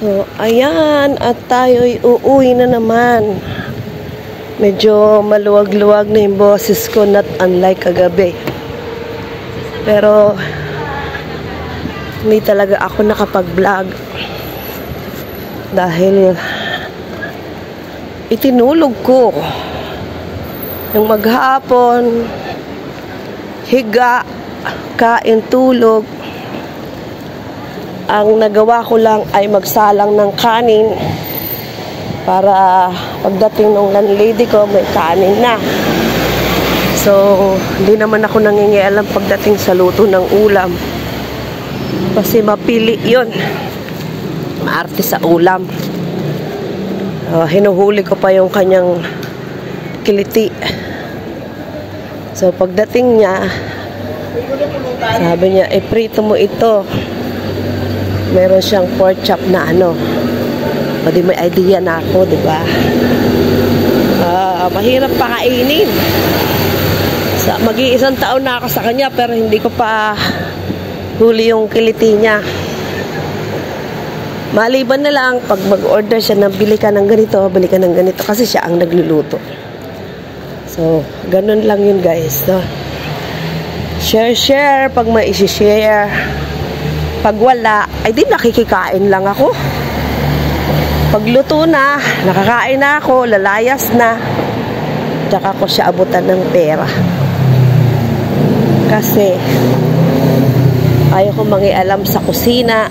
So, ayan. At tayo'y uuwi na naman. Medyo maluwag-luwag na yung boses ko, not unlike kagabi. Pero, hindi talaga ako nakapag-vlog. Dahil, itinulog ko. Yung maghapon, higa, kain, tulog. Ang nagawa ko lang ay magsalang ng kanin para pagdating ng landlady ko may kanin na. So, hindi naman ako nangingialam pagdating sa luto ng ulam. Kasi mapili yun. Maarte sa ulam. Hinuhuli ko pa yung kanyang kiliti. So, pagdating niya, sabi niya, prito mo ito. Meron siyang pork chop na ano. O di may idea na ako, di ba? Mahirap pakainin. Mag-iisang taon na ako sa kanya pero hindi ko pa huli yung kiliti niya. Maliban na lang pag mag-order siya na bili ka ng ganito, bili ka ng ganito kasi siya ang nagluluto. So, ganun lang yun guys, no? Share pag may isi-share. Pag wala, ay di nakikikain lang ako. Pag luto na, nakakain na ako, lalayas na. Tsaka ko siya abutan ng pera. Kasi, ayaw ko mangialam sa kusina.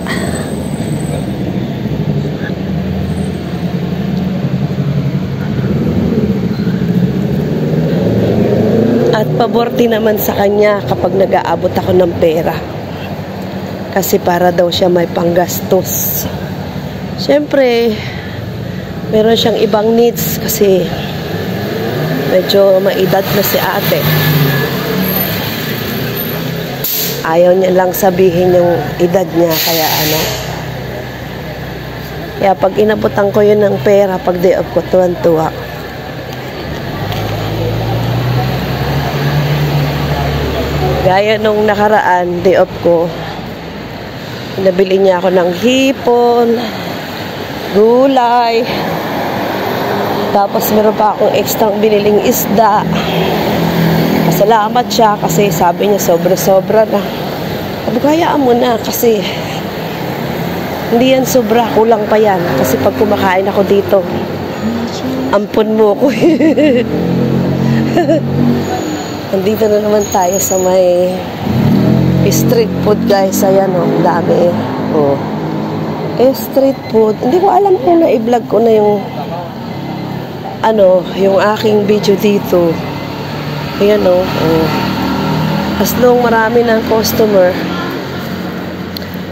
At paborte naman sa kanya kapag nag-aabot ako ng pera. Kasi para daw siya may panggastos. Siyempre, meron siyang ibang needs kasi medyo maedad na si ate. Ayaw niya lang sabihin yung edad niya, kaya ano. Kaya pag inabutan ko yun ng pera, pag day off ko, tuwan-tuwa. Gaya nung nakaraan, day off ko, nabili niya ako ng hipon, gulay, tapos meron pa akong extra biniling isda. Pasalamat siya kasi sabi niya sobra-sobra na. Sabi ko, hayaan mo na kasi hindi yan sobra, kulang pa yan. Kasi pag kumakain ako dito, ampun mo ko. Nandito na naman tayo sa may street food guys. Ayan o, dami. Street food. Hindi ko alam kung na-vlog ko na yung yung aking video dito. Ayan o. As long marami ng customer.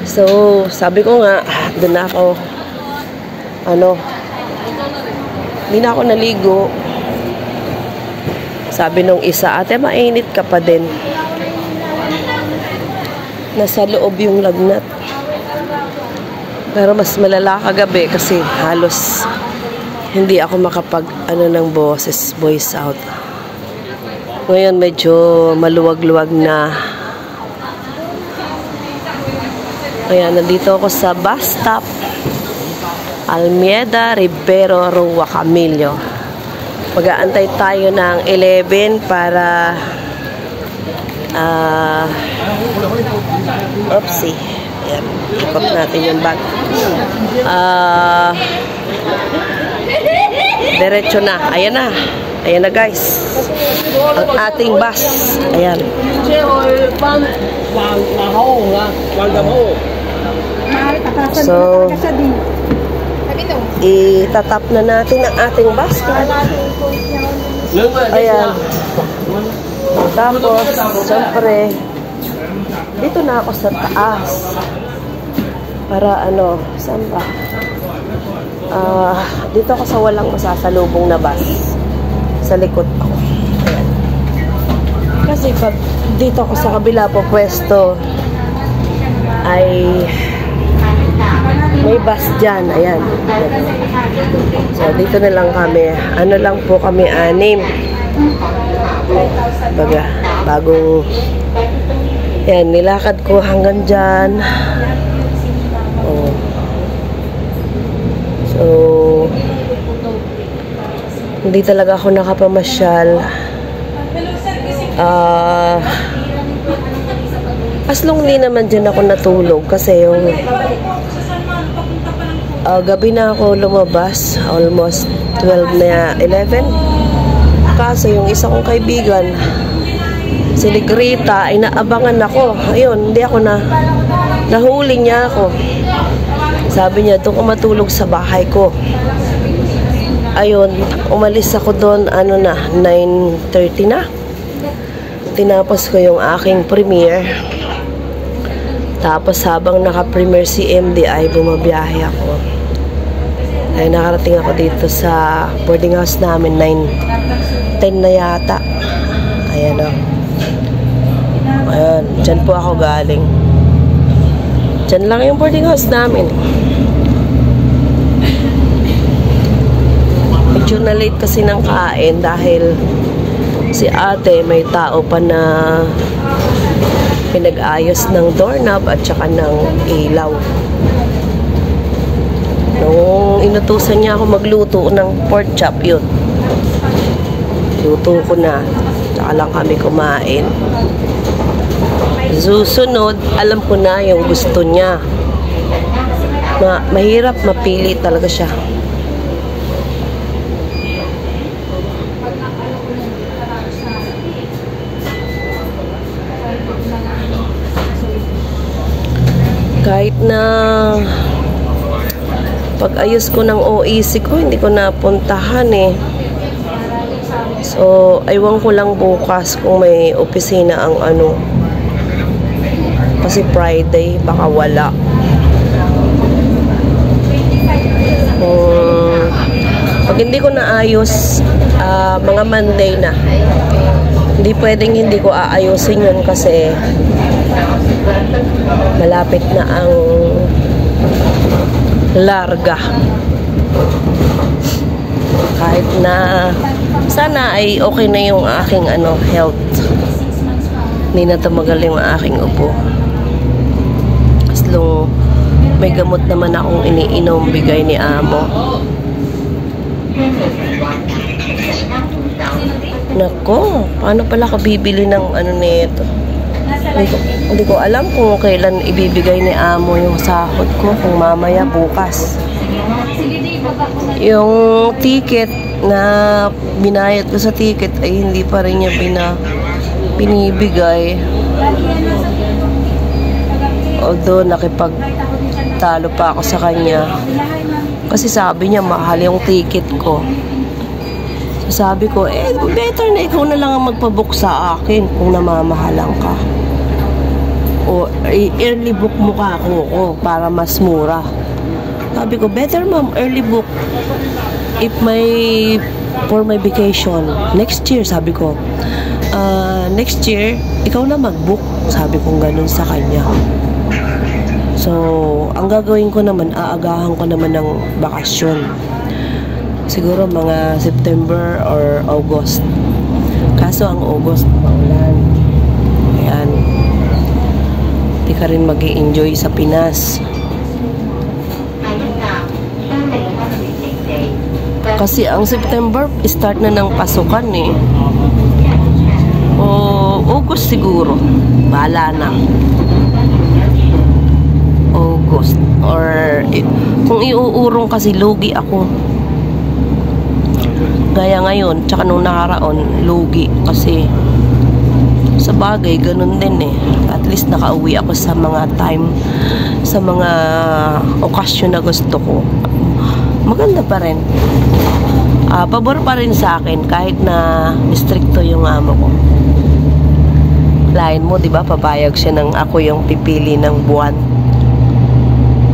So, sabi ko nga, doon na ako hindi na ako naligo. Sabi nung isa, ate, mainit ka pa din. Nasa loob yung lagnat. Pero mas malala kagabi kasi halos hindi ako makapag ng boses, voice out. Ngayon medyo maluwag-luwag na. Ayan, nandito ako sa bus stop. Almeida, Rivero, Rua, Camillo. Mag-aantay tayo ng 11 para oopsie. Ayan, ikot natin yung bag. Diretso na. Ayan na. Ayan na guys. Ang ating bus. Ayan. So, itatap na natin ang ating bus. Ayan. Tapos, siyempre, dito na ako sa taas. Para saan ba? Dito ako sa walang masasalubong na bus. Sa likod ako. Ayan. Kasi pag dito ako sa kabila po pwesto, ay may bus dyan. Ayan. So, dito na lang kami. Lang po kami, 6. Baga, bagong yan, nilakad ko hanggang dyan. So, hindi talaga ako nakapamasyal. As long di naman dyan ako natulog kasi yung gabi na ako lumabas, almost 12 na 11. Kaso yung isa kong kaibigan, si Negrita, ay naabangan ako. Ayun, hindi ako nahuli niya ako. Sabi niya, doon ko matulog sa bahay ko. Ayun, umalis ako doon, 9:30 na. Tinapos ko yung aking premiere. Tapos habang naka-premiere si MD ay bumabiyahe ako. Ay nakarating ako dito sa boarding house namin, 9:10 na yata. Ayan o. Ayan, dyan po ako galing. Dyan lang yung boarding house namin. Medyo na late kasi ng kain dahil si ate may tao pa na pinag-ayos ng doorknob at saka ng ilaw. Nung inutusan niya ako magluto ng pork chop, yun. Luto ko na. Tsaka lang kami kumain. Susunod, alam ko na yung gusto niya. Mahirap mapili talaga siya. Kahit na pag-ayos ko ng OEC ko, hindi ko napuntahan eh. So, aywan ko lang bukas kung may opisina ang kasi Friday, baka wala. Pag hindi ko naayos, mga Monday na. Hindi pwedeng hindi ko aayusin yun kasi malapit na ang larga. Kahit na sana ay okay na yung aking health. Hindi na tumagal yung aking upo. Kaslo may gamot naman akong iniinom bigay ni amo. Nako, paano pala ako bibili ng nito? Hindi ko alam kung kailan ibibigay ni amo yung sahod ko, kung mamaya bukas. Yung ticket na binayad ko sa ticket ay hindi pa rin niya binibigay. Although nakipagtalo pa ako sa kanya kasi sabi niya mahal yung ticket ko. So sabi ko, better na ikaw na lang ang magpabook sa akin kung namamahalan ka. O early book mo ka ako para mas mura. Sabi ko, better ma'am, early book. If for my vacation, next year, sabi ko, next year, ikaw na mag-book. Sabi ko ganun sa kanya. So, ang gagawin ko naman, aagahan ko naman ng bakasyon. Siguro mga September or August. Kaso ang August, maulan. Ayan. Di ka rin mag-i-enjoy sa Pinas. Kasi ang September, start na ng pasukan eh. O August siguro. Bahala na. August. Or kung iuurong kasi lugi ako. Gaya ngayon, tsaka nung nakaraon, lugi. Kasi sa bagay, ganun din eh. At least nakauwi ako sa mga time, sa mga okasyon na gusto ko. Maganda pa rin. Pabor pa rin sa akin kahit na stricto yung amo ko. Lain mo, di ba? Papayag siya ng ako yung pipili ng buwan.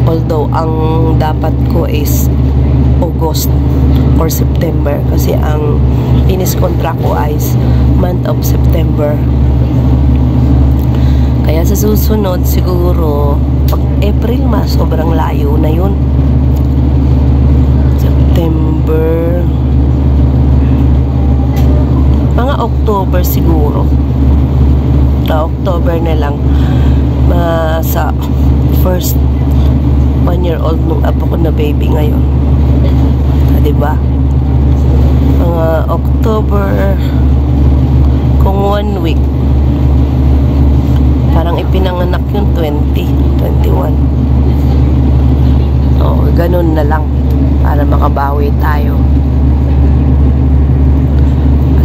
Although, ang dapat ko is August or September kasi ang finish contract ko is month of September. Kaya sa susunod siguro pag April sobrang layo na yun. September, mga October siguro. Sa October na lang sa first 1 year old nung apo ko na baby ngayon. di ba? Mga October, kung 1 week. Parang ipinanganak yung 20, 21. Oo, ganun na lang para makabawi tayo.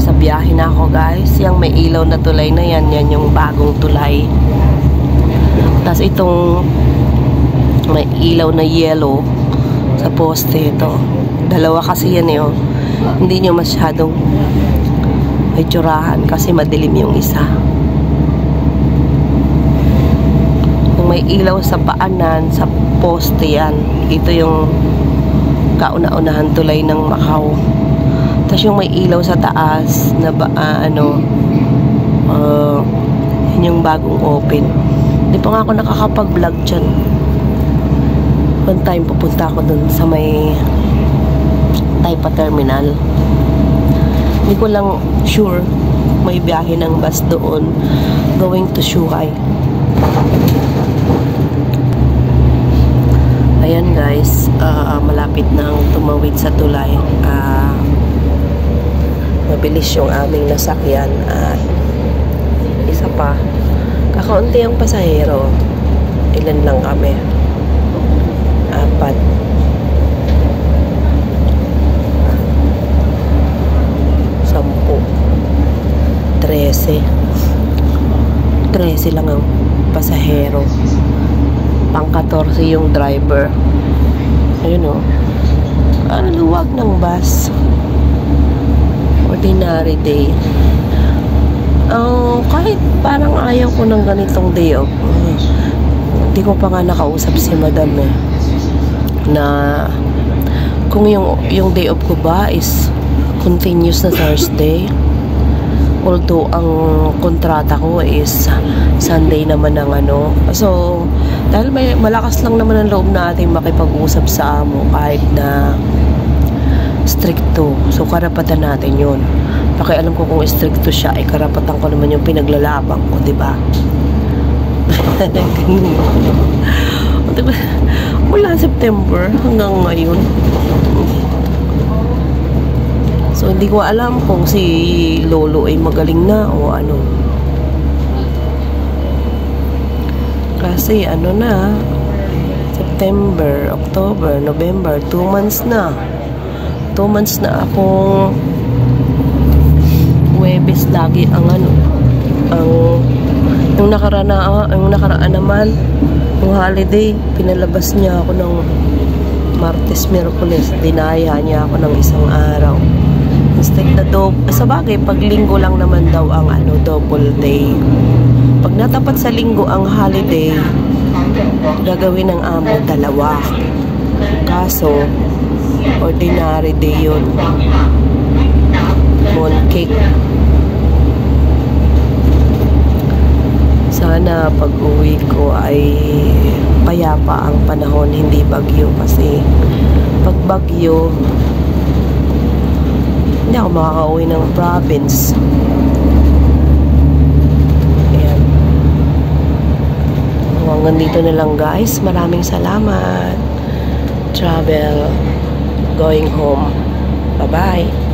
Sa biyahe na ako guys. Yung may ilaw na tulay na yan, yan yung bagong tulay. Tapos itong may ilaw na yellow sa poste ito. Dalawa kasi yan eh. Oh. Hindi nyo masyadong itsurahan kasi madilim yung isa. Yung may ilaw sa paanan, sa poste yan. Ito yung kauna-unahan tulay ng Macau. Tapos yung may ilaw sa taas na yun yung bagong open. Hindi pa nga ako nakakapag-vlog dyan. One time pupunta ako dun sa may Taipa Terminal. Hindi ko lang sure may biyahe ng bus doon going to Shuhai. Ayan guys, malapit nang tumawid sa tulay. Mabilis yung aming nasakyan at isa pa, kakaunti ang pasahero. Ilan lang kami? 4. 10, 13 lang ang pasahero. Pang-14 yung driver. Ayun o. Ang luwag ng bus. Ordinary day. Kahit parang ayaw ko ng ganitong day off. Hindi ko pa nga nakausap si madam eh. Na kung yung day off ko ba is continuous na Thursday. Although ang kontrata ko is Sunday naman ng ano. So, dahil may malakas lang naman ang loob natin makipag-usap sa amo kahit na stricto. So, karapatan natin yun. Pakialam ko kung stricto siya, ay karapatan ko naman yung pinaglalabang ko, diba? Mula September hanggang ngayon. So, hindi ko alam kung si Lolo ay magaling na o ano. Kasi ano na, September, October, November, 2 months na. 2 months na akong Huwebes lagi ang ano. Yung nakaraan naman, yung holiday, pinalabas niya ako ng Martes, Miyerkules. Dinaya niya ako ng isang araw. Instead na sa bagay, pag linggo lang naman daw ang ano, double day. Pag natapat sa linggo ang holiday, gagawin ng amo 2. Kaso, ordinary day yun. Mooncake. Sana pag uwi ko ay payapa ang panahon, hindi bagyo. Kasi pag bagyo, hindi ako makaka-uwi ng province. Ayan. Hanggang dito na lang guys. Maraming salamat. Travel. Going home. Bye-bye.